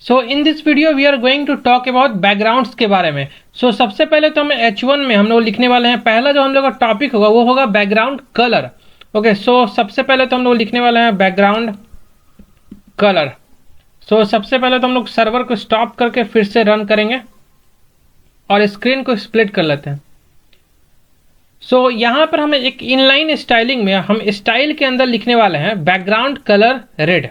So in this video we are going to talk about backgrounds के बारे में। सबसे पहले तो हम H1 में हम लोग लिखने वाले हैं, पहला जो हम लोग का टॉपिक होगा वो होगा बैकग्राउंड कलर। ओके, सबसे पहले तो हम लोग लिखने वाले हैं बैकग्राउंड कलर। सबसे पहले तो हम लोग सर्वर को स्टॉप करके फिर से रन करेंगे और स्क्रीन को स्प्लिट कर लेते हैं। यहाँ पर हमें एक इनलाइन स्टाइलिंग में हम स्टाइल के अंदर लिखने वाले हैं बैकग्राउंड कलर रेड।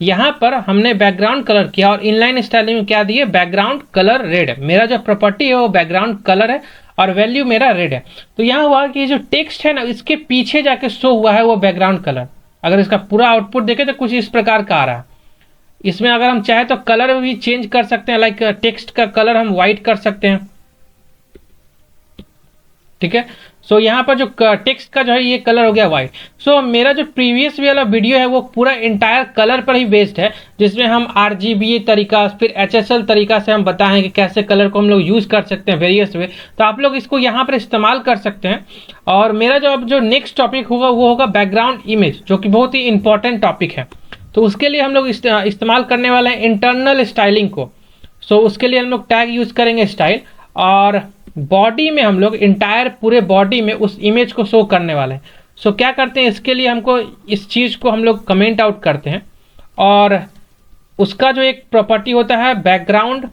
यहाँ पर हमने बैकग्राउंड कलर किया और इनलाइन स्टाइलिंग में क्या दिए, बैकग्राउंड कलर रेड। मेरा जो प्रॉपर्टी है वो बैकग्राउंड कलर है और वैल्यू मेरा रेड है। तो यहाँ हुआ कि जो टेक्स्ट है ना, इसके पीछे जाके शो हुआ है वो बैकग्राउंड कलर। अगर इसका पूरा आउटपुट देखें तो कुछ इस प्रकार का आ रहा है। इसमें अगर हम चाहे तो कलर भी चेंज कर सकते हैं, लाइक टेक्स्ट का कलर हम व्हाइट कर सकते हैं। ठीक है, यहाँ पर जो टेक्स्ट का जो है ये कलर हो गया व्हाइट। मेरा जो प्रीवियस वाला वीडियो है वो पूरा इंटायर कलर पर ही बेस्ड है, जिसमें हम RGB तरीका फिर HSL तरीका से हम बताएं कि कैसे कलर को हम लोग यूज कर सकते हैं वेरियस वे। तो आप लोग इसको यहाँ पर इस्तेमाल कर सकते हैं। और मेरा जो अब जो नेक्स्ट टॉपिक होगा वो होगा बैकग्राउंड इमेज, जो कि बहुत ही इंपॉर्टेंट टॉपिक है। तो उसके लिए हम लोग इस्तेमाल करने वाले हैं इंटरनल स्टाइलिंग को। उसके लिए हम लोग टैग यूज करेंगे स्टाइल, और बॉडी में हम लोग इंटायर पूरे बॉडी में उस इमेज को शो करने वाले हैं। क्या करते हैं, इसके लिए हमको इस चीज को हम लोग कमेंट आउट करते हैं और उसका जो एक प्रॉपर्टी होता है बैकग्राउंड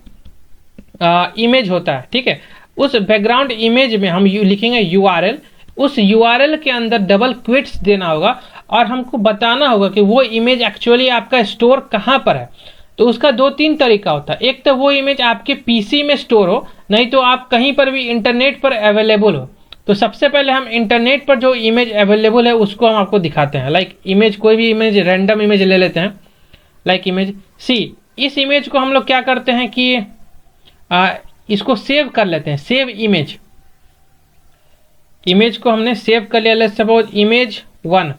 इमेज होता है। ठीक है, उस बैकग्राउंड इमेज में हम लिखेंगे URL। उस URL के अंदर डबल क्विट्स देना होगा और हमको बताना होगा कि वो इमेज एक्चुअली आपका स्टोर कहाँ पर है। तो उसका 2-3 तरीका होता है। एक तो वो इमेज आपके PC में स्टोर हो, नहीं तो आप कहीं पर भी इंटरनेट पर अवेलेबल हो। तो सबसे पहले हम इंटरनेट पर जो इमेज अवेलेबल है उसको हम आपको दिखाते हैं। लाइक इमेज, कोई भी इमेज, रैंडम इमेज ले लेते हैं, लाइक इमेज C। इस इमेज को हम लोग क्या करते हैं कि इसको सेव कर लेते हैं, सेव इमेज। इमेज को हमने सेव कर लिया, लेट्स सपोज इमेज 1।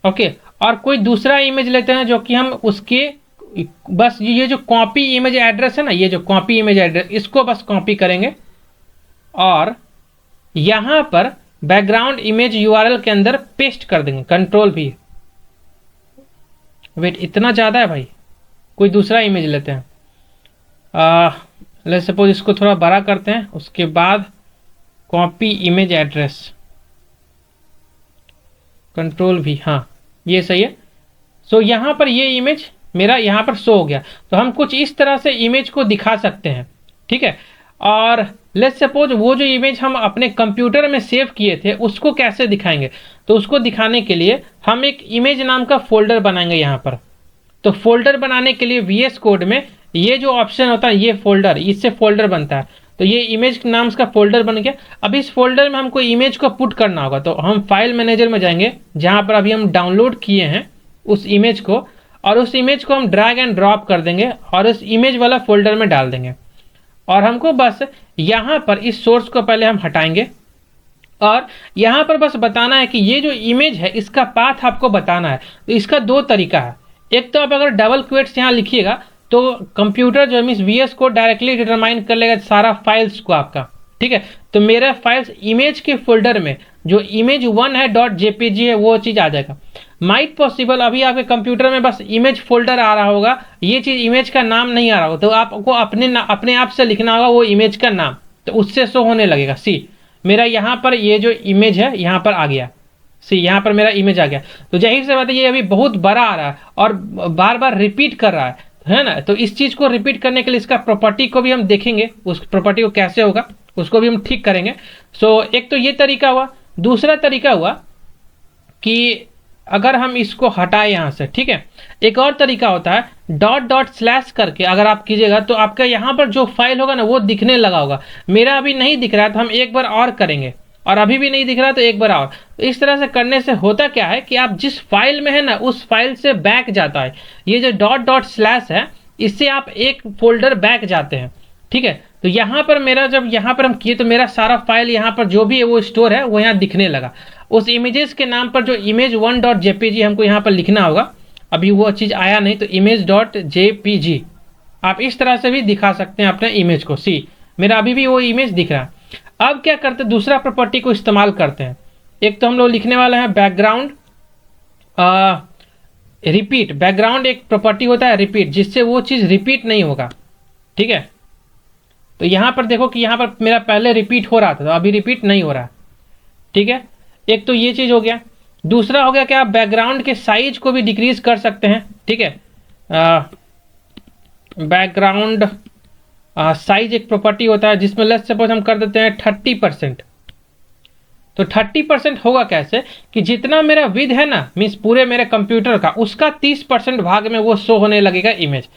ओके, और कोई दूसरा इमेज लेते हैं जो कि हम उसके बस ये जो कॉपी इमेज एड्रेस है ना, ये जो कॉपी इमेज एड्रेस, इसको बस कॉपी करेंगे और यहां पर बैकग्राउंड इमेज URL के अंदर पेस्ट कर देंगे। कंट्रोल भी, वेट इतना ज्यादा है भाई, कोई दूसरा इमेज लेते हैं। लेट्स सपोज इसको थोड़ा बड़ा करते हैं, उसके बाद कॉपी इमेज एड्रेस, कंट्रोल भी, हाँ ये सही है। यहां पर ये इमेज मेरा यहाँ पर शो हो गया। तो हम कुछ इस तरह से इमेज को दिखा सकते हैं। ठीक है, और लेट्स सपोज वो जो इमेज हम अपने कंप्यूटर में सेव किए थे उसको कैसे दिखाएंगे, तो उसको दिखाने के लिए हम एक इमेज नाम का फोल्डर बनाएंगे यहाँ पर। तो फोल्डर बनाने के लिए VS कोड में ये जो ऑप्शन होता है, ये फोल्डर, इससे फोल्डर बनता है। तो ये इमेज नाम का फोल्डर बन गया। अब इस फोल्डर में हमको इमेज को पुट करना होगा। तो हम फाइल मैनेजर में जाएंगे, जहाँ पर अभी हम डाउनलोड किए हैं उस इमेज को, और उस इमेज को हम ड्रैग एंड ड्रॉप कर देंगे और उस इमेज वाला फोल्डर में डाल देंगे। और हमको बस यहाँ पर इस सोर्स को पहले हम हटाएंगे और यहाँ पर बस बताना है कि ये जो इमेज है इसका पाथ आपको बताना है। तो इसका 2 तरीका है। एक तो आप अगर डबल क्वेट्स यहाँ लिखिएगा तो कंप्यूटर जो मीन्स VS को डायरेक्टली डिटरमाइन कर लेगा सारा फाइल्स को आपका। ठीक है, तो मेरा फाइल्स इमेज के फोल्डर में जो image1 है .jpg है वो चीज आ जाएगा। माइट पॉसिबल अभी आपके कंप्यूटर में बस इमेज फोल्डर आ रहा होगा, ये चीज इमेज का नाम नहीं आ रहा होगा। तो आपको अपने आप से लिखना होगा वो इमेज का नाम, तो उससे शो होने लगेगा। मेरा यहाँ पर ये जो इमेज है यहाँ पर आ गया। यहाँ पर मेरा इमेज आ गया। तो जाहिर से बात है ये अभी बहुत बड़ा आ रहा है और बार बार रिपीट कर रहा है ना। तो इस चीज को रिपीट करने के लिए इसका प्रॉपर्टी को भी हम देखेंगे, उस प्रॉपर्टी को कैसे होगा उसको भी हम ठीक करेंगे। एक तो ये तरीका हुआ। दूसरा तरीका हुआ कि अगर हम इसको हटाए यहाँ से, ठीक है, एक और तरीका होता है डॉट करके अगर आप कीजिएगा तो आपका यहाँ पर जो फाइल होगा ना वो दिखने लगा होगा। मेरा अभी नहीं दिख रहा है तो हम एक बार और करेंगे, और अभी भी नहीं दिख रहा तो एक बार और। तो इस तरह से करने से होता क्या है कि आप जिस फाइल में है ना उस फाइल से बैक जाता है। ये जो डॉट है इससे आप एक फोल्डर बैक जाते हैं। ठीक है, तो यहाँ पर मेरा जब यहाँ पर हम किए तो मेरा सारा फाइल यहाँ पर जो भी है वो स्टोर है वो यहाँ दिखने लगा। उस इमेजेस के नाम पर जो image1.jpg हमको यहाँ पर लिखना होगा, अभी वो चीज आया नहीं, तो image.jpg आप इस तरह से भी दिखा सकते हैं अपने इमेज को। मेरा अभी भी वो इमेज दिख रहा है। अब क्या करते हैं, दूसरा प्रॉपर्टी को इस्तेमाल करते हैं। एक तो हम लोग लिखने वाले हैं बैकग्राउंड रिपीट, बैकग्राउंड एक प्रॉपर्टी होता है रिपीट, जिससे वो चीज़ रिपीट नहीं होगा। ठीक है, तो यहाँ पर देखो कि यहाँ पर मेरा पहले रिपीट हो रहा था, तो अभी रिपीट नहीं हो रहा। ठीक है, एक तो ये चीज़ हो गया। दूसरा हो गया कि आप बैकग्राउंड के साइज को भी डिक्रीज कर सकते हैं। ठीक है, बैकग्राउंड साइज एक प्रॉपर्टी होता है जिसमें लेट्स सपोज हम कर देते हैं 30%। तो 30% होगा कैसे कि जितना मेरा विड्थ है ना, मीन्स पूरे मेरे कंप्यूटर का, उसका 30% भाग में वो शो होने लगेगा इमेज।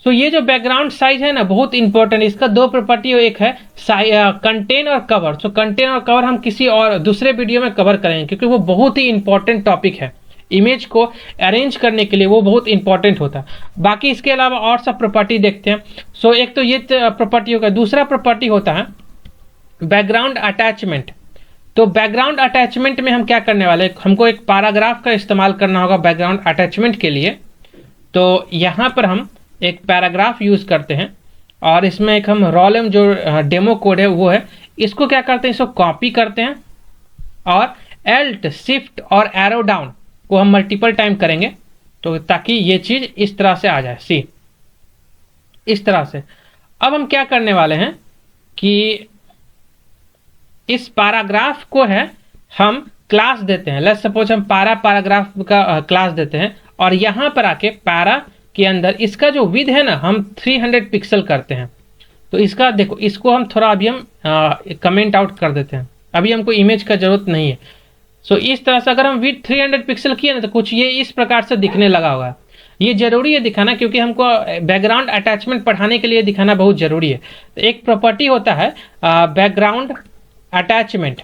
सो ये जो बैकग्राउंड साइज है ना, बहुत इंपॉर्टेंट। इसका दो प्रॉपर्टी, एक है कंटेन और कवर। सो कंटेन और कवर हम किसी और दूसरे वीडियो में कवर करेंगे, क्योंकि वो बहुत ही इंपॉर्टेंट टॉपिक है। इमेज को अरेंज करने के लिए वो बहुत इंपॉर्टेंट होता है। बाकी इसके अलावा और सब प्रॉपर्टी देखते हैं। सो एक तो ये प्रॉपर्टी होगा। दूसरा प्रॉपर्टी होता है बैकग्राउंड अटैचमेंट। तो बैकग्राउंड अटैचमेंट में हम क्या करने वाले हैं, हमको एक पैराग्राफ का इस्तेमाल करना होगा बैकग्राउंड अटैचमेंट के लिए। तो यहाँ पर हम एक पैराग्राफ यूज करते हैं और इसमें एक हम रॉलम जो डेमो कोड है वो है, इसको क्या करते हैं, इसको कॉपी करते हैं और एल्ट शिफ्ट और एरो डाउन को हम मल्टीपल टाइम करेंगे, तो ताकि ये चीज इस तरह से आ जाए। सी इस तरह से। अब हम क्या करने वाले हैं कि इस पैराग्राफ को है हम क्लास देते हैं। लेट्स सपोज हम पैराग्राफ का क्लास देते हैं और यहां पर आके पैरा के अंदर इसका जो विड्थ है ना, हम 300 पिक्सल करते हैं। तो इसका देखो, इसको हम थोड़ा अभी हम कमेंट आउट कर देते हैं। अभी हमको इमेज का जरूरत नहीं है। सो इस तरह से अगर हम विड्थ 300 पिक्सल किए ना, तो कुछ ये इस प्रकार से दिखने लगा होगा। ये जरूरी है दिखाना, क्योंकि हमको बैकग्राउंड अटैचमेंट पढ़ाने के लिए दिखाना बहुत जरूरी है। तो एक प्रॉपर्टी होता है बैकग्राउंड अटैचमेंट।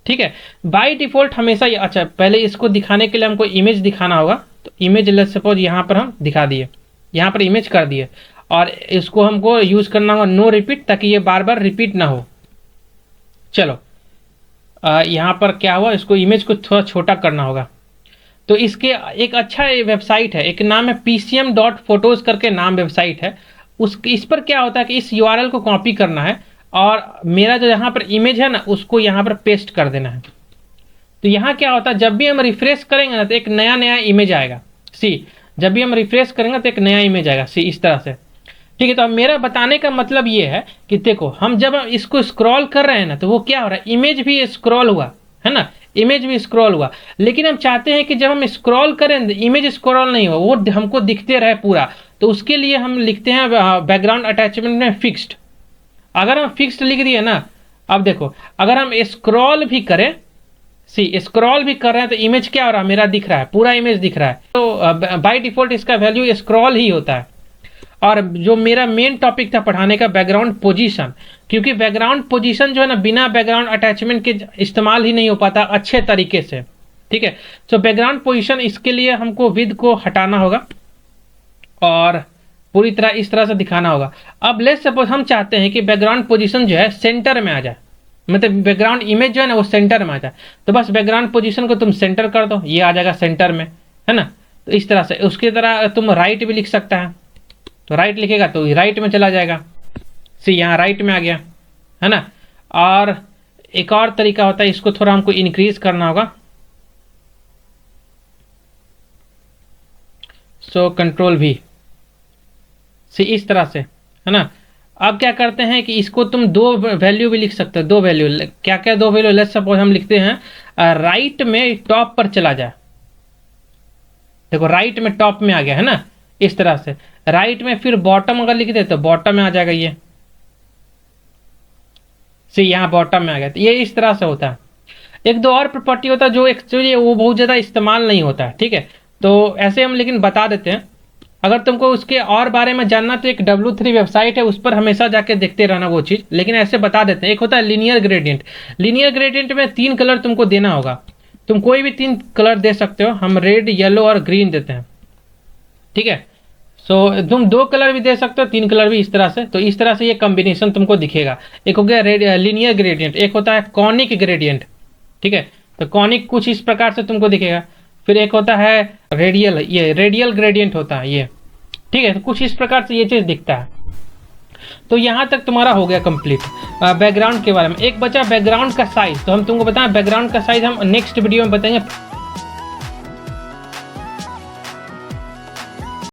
ठीक है, बाय डिफॉल्ट हमेशा ये, अच्छा पहले इसको दिखाने के लिए हमको इमेज दिखाना होगा। तो इमेज लेट्स सपोज यहाँ पर हम दिखा दिए, यहाँ पर इमेज कर दिए और इसको हमको यूज करना होगा नो रिपीट, ताकि ये बार बार रिपीट ना हो। चलो यहाँ पर क्या हुआ, इसको इमेज को थोड़ा छोटा करना होगा। तो इसके एक अच्छा वेबसाइट है, एक नाम है pcm.photos करके नाम वेबसाइट है। इस पर क्या होता है कि इस URL को कॉपी करना है और मेरा जो यहाँ पर इमेज है ना, उसको यहाँ पर पेस्ट कर देना है। तो यहाँ क्या होता है, जब भी हम रिफ्रेश करेंगे ना, तो एक नया इमेज आएगा। सी जब भी हम रिफ्रेश करेंगे तो एक नया इमेज आएगा। सी इस तरह से। ठीक है, तो अब मेरा बताने का मतलब ये है कि देखो, हम जब इसको स्क्रॉल कर रहे हैं ना, तो वो क्या हो रहा है, इमेज भी स्क्रॉल हुआ है ना, इमेज भी स्क्रॉल हुआ। लेकिन हम चाहते हैं कि जब हम स्क्रॉल करें, इमेज स्क्रॉल नहीं हो, वो हमको दिखते रहे पूरा। तो उसके लिए हम लिखते हैं बैकग्राउंड अटैचमेंट में फिक्स्ड। अगर हम फिक्स्ड लिख दिए ना, अब देखो अगर हम स्क्रॉल भी करें, स्क्रॉल भी कर रहे हैं, तो इमेज क्या हो रहा है, मेरा दिख रहा है, पूरा इमेज दिख रहा है। तो बाय डिफॉल्ट इसका वैल्यू स्क्रॉल ही होता है। और जो मेरा मेन टॉपिक था पढ़ाने का, बैकग्राउंड पोजीशन, क्योंकि बैकग्राउंड पोजीशन जो है ना, बिना बैकग्राउंड अटैचमेंट के इस्तेमाल ही नहीं हो पाता अच्छे तरीके से। ठीक है, तो बैकग्राउंड पोजीशन, इसके लिए हमको विड्थ को हटाना होगा और पूरी तरह इस तरह से दिखाना होगा। अब लेट्स सपोज हम चाहते हैं कि बैकग्राउंड पोजीशन जो है सेंटर में आ जाए, मतलब बैकग्राउंड इमेज जो है ना वो सेंटर में आ जाए। तो बस बैकग्राउंड पोजीशन को तुम सेंटर कर दो, ये आ जाएगा सेंटर में, है ना। तो इस तरह से, उसकी तरह तुम राइट भी लिख सकता है। तो राइट लिखेगा तो राइट में चला जाएगा। यहाँ राइट में आ गया, है ना। और एक और तरीका होता है, इसको थोड़ा हमको इंक्रीज करना होगा। सो कंट्रोल V, इस तरह से, है ना। अब क्या करते हैं कि इसको तुम दो वैल्यू भी लिख सकते हो। दो वैल्यू, क्या क्या दो वैल्यू, लेट्स सपोज हम लिखते हैं राइट में टॉप पर चला जाए। देखो राइट में टॉप में आ गया, है ना, इस तरह से। राइट में फिर बॉटम अगर लिख दे तो बॉटम में आ जाएगा ये। यहाँ बॉटम में आ गया। तो ये इस तरह से होता है। एक दो और प्रॉपर्टी होता है जो एक्चुअली वो बहुत ज्यादा इस्तेमाल नहीं होता है। ठीक है, तो ऐसे हम लेकिन बता देते हैं। अगर तुमको उसके और बारे में जानना तो एक W3 वेबसाइट है, उस पर हमेशा जाके देखते रहना वो चीज, लेकिन ऐसे बता देते हैं। एक होता है लीनियर ग्रेडियंट। लीनियर ग्रेडियंट में 3 कलर तुमको देना होगा। तुम कोई भी 3 कलर दे सकते हो। हम रेड, येलो और ग्रीन देते हैं। ठीक है, सो तुम 2 कलर भी दे सकते हो, 3 कलर भी, इस तरह से। तो इस तरह से ये कॉम्बिनेशन तुमको दिखेगा। एक हो गया लीनियर ग्रेडियंट, एक होता है कॉनिक ग्रेडियंट। ठीक है, तो कॉनिक कुछ इस प्रकार से तुमको दिखेगा। फिर एक होता है रेडियल, ये रेडियल ग्रेडियंट होता है ये। ठीक है, तो कुछ इस प्रकार से ये चीज दिखता है। तो यहां तक तुम्हारा हो गया कंप्लीट बैकग्राउंड के बारे में। एक बचा बैकग्राउंड का साइज। तो हम तुमको बताएं बैकग्राउंड का साइज हम नेक्स्ट वीडियो में बताएंगे।